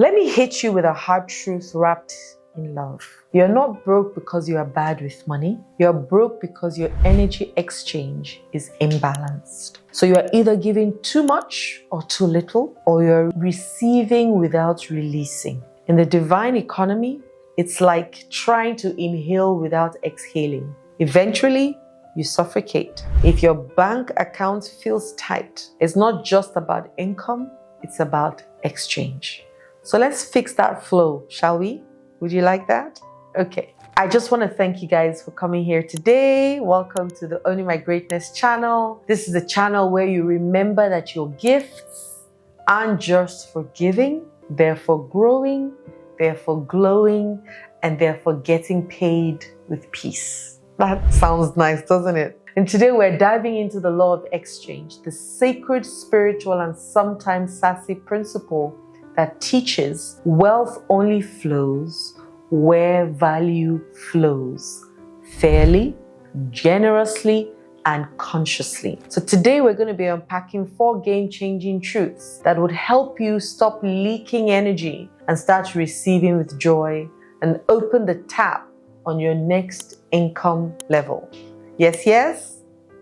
Let me hit you with a hard truth wrapped in love. You're not broke because you are bad with money. You're broke because your energy exchange is imbalanced. So you're either giving too much or too little, or you're receiving without releasing. In the divine economy, it's like trying to inhale without exhaling. Eventually, you suffocate. If your bank account feels tight, it's not just about income, it's about exchange. So let's fix that flow, shall we? Would you like that? Okay. I just want to thank you guys for coming here today. Welcome to the Owning My Greatness channel. This is a channel where you remember that your gifts aren't just for giving, they're for growing, they're for glowing, and they're for getting paid with peace. That sounds nice, doesn't it? And today we're diving into the law of exchange, the sacred, spiritual, and sometimes sassy principle that teaches wealth only flows where value flows, fairly, generously, and consciously. So today we're going to be unpacking 4 game-changing truths that would help you stop leaking energy and start receiving with joy and open the tap on your next income level. Yes, yes?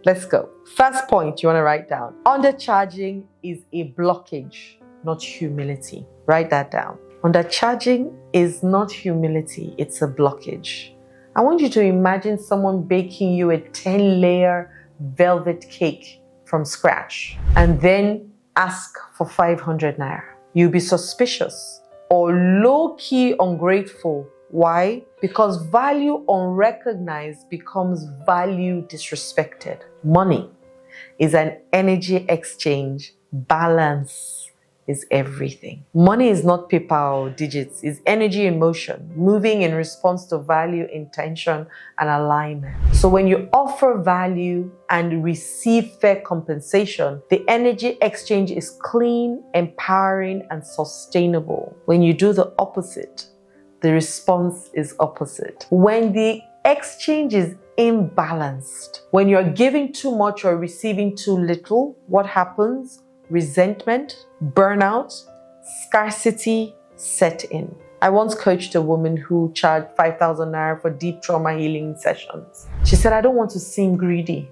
Let's go. First point you want to write down. Undercharging is a blockage, not humility. Write that down. Undercharging is not humility, it's a blockage. I want you to imagine someone baking you a 10-layer velvet cake from scratch and then ask for 500 naira. You'll be suspicious or low-key ungrateful. Why? Because value unrecognized becomes value disrespected. Money is an energy exchange. Balance is everything. Money is not paper or digits. It's energy in motion, moving in response to value, intention, and alignment. So when you offer value and receive fair compensation, the energy exchange is clean, empowering, and sustainable. When you do the opposite, the response is opposite. When the exchange is imbalanced, when you're giving too much or receiving too little, what happens? Resentment, burnout, scarcity set in. I once coached a woman who charged 5,000 naira for deep trauma healing sessions. She said, I don't want to seem greedy.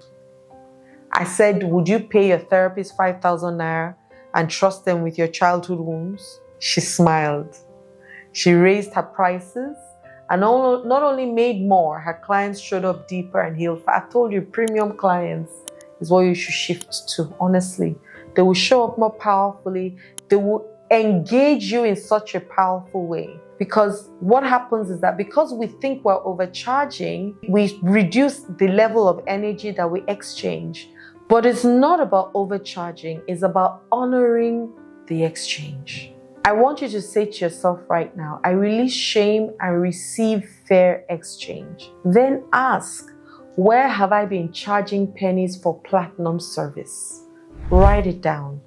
I said, would you pay your therapist 5,000 naira and trust them with your childhood wounds? She smiled. She raised her prices and not only made more, her clients showed up deeper and healed. I told you, premium clients is what you should shift to, honestly. They will show up more powerfully. They will engage you in such a powerful way. Because what happens is that because we think we're overcharging, we reduce the level of energy that we exchange. But it's not about overcharging, it's about honoring the exchange. I want you to say to yourself right now, I release shame and receive fair exchange. Then ask, where have I been charging pennies for platinum service? Write it down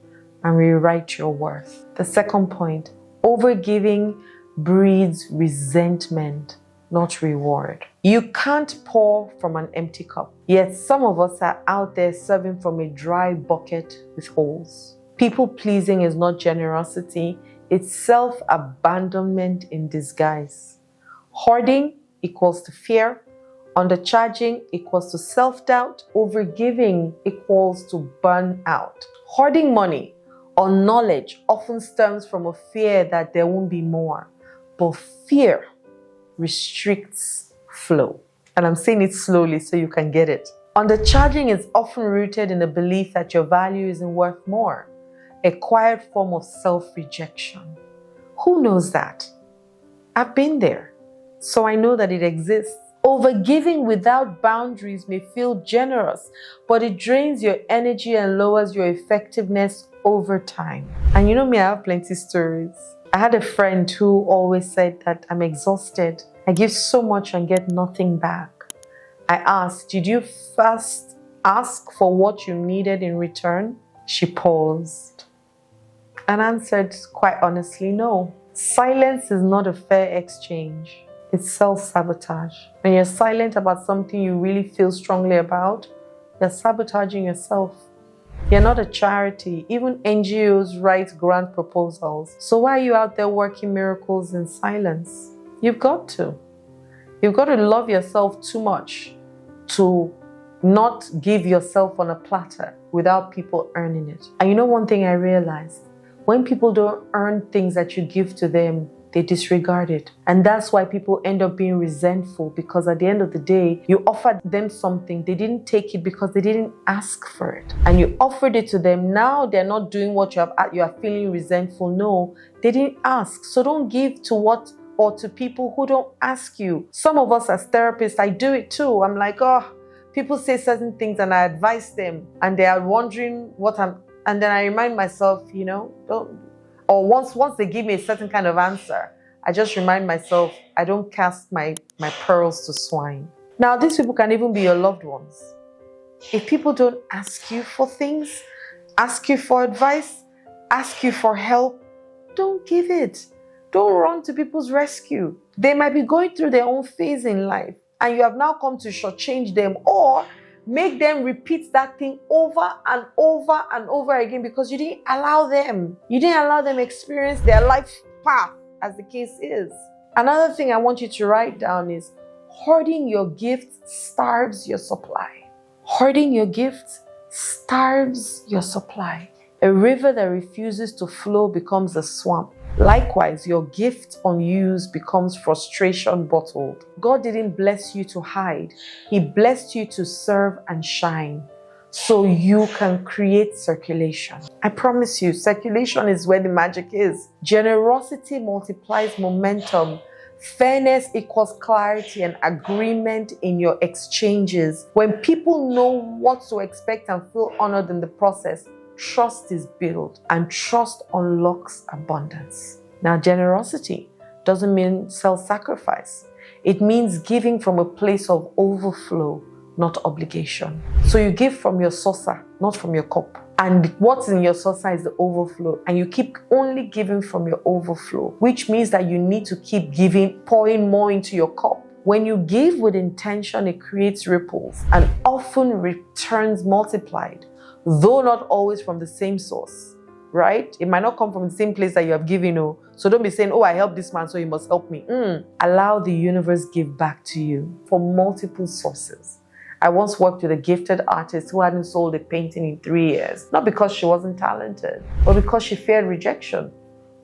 and rewrite your worth. The second point, overgiving breeds resentment, not reward. You can't pour from an empty cup. Yet some of us are out there serving from a dry bucket with holes. People pleasing is not generosity. It's self-abandonment in disguise. Hoarding equals to fear. Undercharging equals to self-doubt. Overgiving equals to burnout. Hoarding money or knowledge often stems from a fear that there won't be more. But fear restricts flow. And I'm saying it slowly so you can get it. Undercharging is often rooted in the belief that your value isn't worth more. A quiet form of self-rejection. Who knows that? I've been there, so I know that it exists. Overgiving without boundaries may feel generous, but it drains your energy and lowers your effectiveness over time. And you know me, I have plenty stories. I had a friend who always said that I'm exhausted. I give so much and get nothing back. I asked, did you first ask for what you needed in return? She paused and answered quite honestly, no. Silence is not a fair exchange. It's self-sabotage. When you're silent about something you really feel strongly about, you're sabotaging yourself. You're not a charity. Even NGOs write grant proposals. So why are you out there working miracles in silence? You've got to. You've got to love yourself too much to not give yourself on a platter without people earning it. And you know one thing I realized? When people don't earn things that you give to them, they disregard it. And that's why people end up being resentful, because at the end of the day, you offered them something. They didn't take it because they didn't ask for it. And you offered it to them. Now they're not doing what you are feeling resentful. No, they didn't ask. So don't give to what or to people who don't ask you. Some of us as therapists, I do it too. I'm like, oh, people say certain things and I advise them and they are wondering and then I remind myself, once they give me a certain kind of answer, I just remind myself, I don't cast my pearls to swine. Now, these people can even be your loved ones. If people don't ask you for things, ask you for advice, ask you for help, don't give it. Don't run to people's rescue. They might be going through their own phase in life, and you have now come to shortchange them or make them repeat that thing over and over and over again because you didn't allow them. You didn't allow them experience their life path, as the case is. Another thing I want you to write down is hoarding your gifts starves your supply. Hoarding your gifts starves your supply. A river that refuses to flow becomes a swamp. Likewise, your gift unused becomes frustration bottled. God didn't bless you to hide. He blessed you to serve and shine so you can create circulation. I promise you, circulation is where the magic is. Generosity multiplies momentum. Fairness equals clarity and agreement in your exchanges. When people know what to expect and feel honored in the process, trust is built, and trust unlocks abundance. Now, generosity doesn't mean self-sacrifice. It means giving from a place of overflow, not obligation. So you give from your saucer, not from your cup. And what's in your saucer is the overflow. And you keep only giving from your overflow, which means that you need to keep giving, pouring more into your cup. When you give with intention, it creates ripples and often returns multiplied, though not always from the same source, right? It might not come from the same place that you have given. So don't be saying, oh, I helped this man, so he must help me. Allow the universe give back to you from multiple sources. I once worked with a gifted artist who hadn't sold a painting in 3 years, not because she wasn't talented, but because she feared rejection.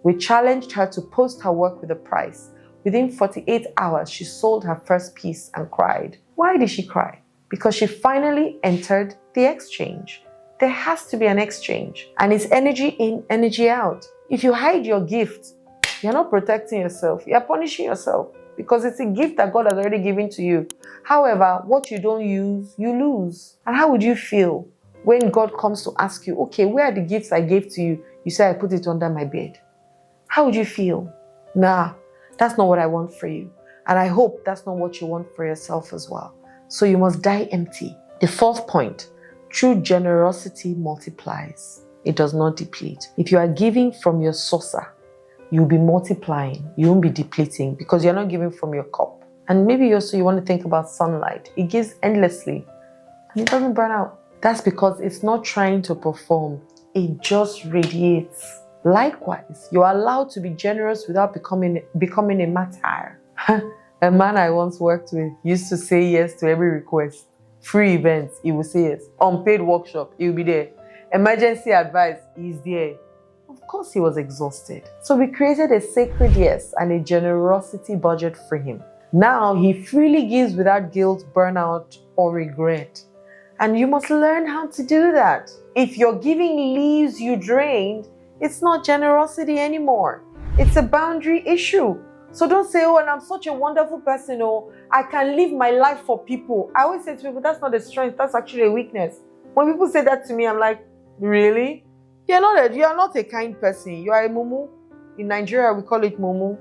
We challenged her to post her work with a price. Within 48 hours, she sold her first piece and cried. Why did she cry? Because she finally entered the exchange. There has to be an exchange, and it's energy in, energy out. If you hide your gift, you're not protecting yourself, you're punishing yourself, because it's a gift that God has already given to you. However, what you don't use, you lose. And how would you feel when God comes to ask you, okay, where are the gifts I gave to you? You say, I put it under my bed. How would you feel? Nah, that's not what I want for you. And I hope that's not what you want for yourself as well. So you must die empty. The fourth point, true generosity multiplies. It does not deplete. If you are giving from your saucer, you'll be multiplying. You won't be depleting because you're not giving from your cup. And maybe also you want to think about sunlight. It gives endlessly and it doesn't burn out. That's because it's not trying to perform. It just radiates. Likewise, you're allowed to be generous without becoming a martyr. A man I once worked with used to say yes to every request. Free events, he would say yes. Unpaid workshop, he will be there. Emergency advice, he's there. Of course, he was exhausted. So we created a sacred yes and a generosity budget for him. Now he freely gives without guilt, burnout, or regret. And you must learn how to do that. If your giving leaves you drained, it's not generosity anymore. It's a boundary issue. So don't say, oh, and I'm such a wonderful person, oh, I can live my life for people. I always say to people, that's not a strength, that's actually a weakness. When people say that to me, I'm like, really? You are not a kind person. You are a mumu. In Nigeria, we call it mumu.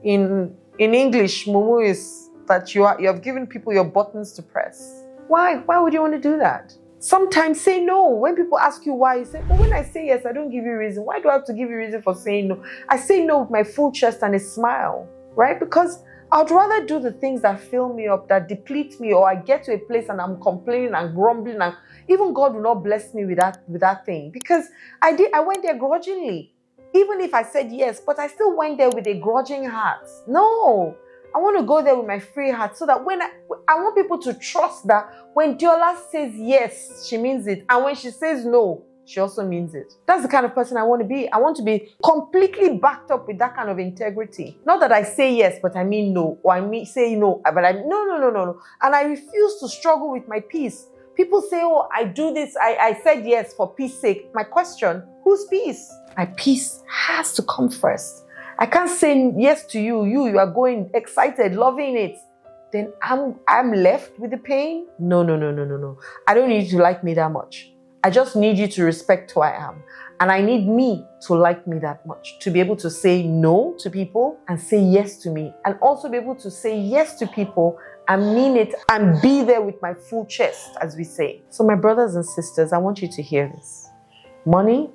In English, mumu is that you have given people your buttons to press. Why would you want to do that? Sometimes say no. When people ask you why, you say, but when I say yes, I don't give you a reason. Why do I have to give you a reason for saying no? I say no with my full chest and a smile, right? Because I'd rather do the things that fill me up, that deplete me, or I get to a place and I'm complaining and grumbling, and even God will not bless me with that thing, because I went there grudgingly. Even if I said yes, but I still went there with a grudging heart. No, I want to go there with my free heart, so that when I want people to trust that when Adeola says yes, she means it, and when she says no, she also means it. That's the kind of person I want to be. I want to be completely backed up with that kind of integrity. Not that I say yes, but I mean no, or say no, but no. And I refuse to struggle with my peace. People say, oh, I do this, I said yes for peace sake. My question, whose peace? My peace has to come first. I can't say yes to you. You are going excited, loving it. Then I'm left with the pain? No. I don't need you to like me that much. I just need you to respect who I am. And I need me to like me that much, to be able to say no to people and say yes to me. And also be able to say yes to people and mean it and be there with my full chest, as we say. So my brothers and sisters, I want you to hear this. Money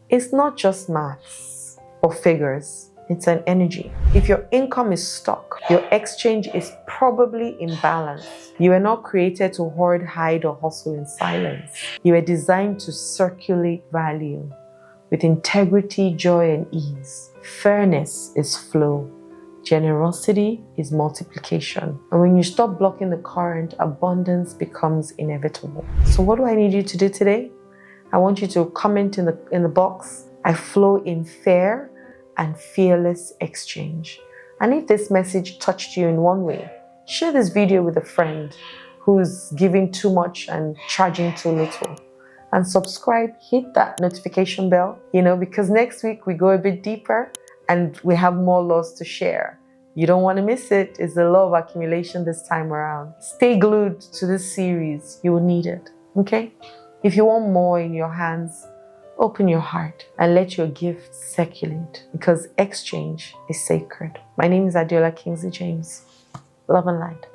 is not just maths or figures. It's an energy. If your income is stuck, your exchange is probably imbalanced. You were not created to hoard, hide, or hustle in silence. You were designed to circulate value with integrity, joy, and ease. Fairness is flow. Generosity is multiplication. And when you stop blocking the current, abundance becomes inevitable. So what do I need you to do today? I want you to comment in the box, I flow in fair and fearless exchange. And if this message touched you in one way, share this video with a friend who's giving too much and charging too little. And subscribe, hit that notification bell, because next week we go a bit deeper and we have more laws to share. You don't want to miss it. It's the law of accumulation this time around. Stay glued to this series. You will need it, okay? If you want more in your hands, open your heart and let your gifts circulate, because exchange is sacred. My name is Adeola Kingsley James. Love and light.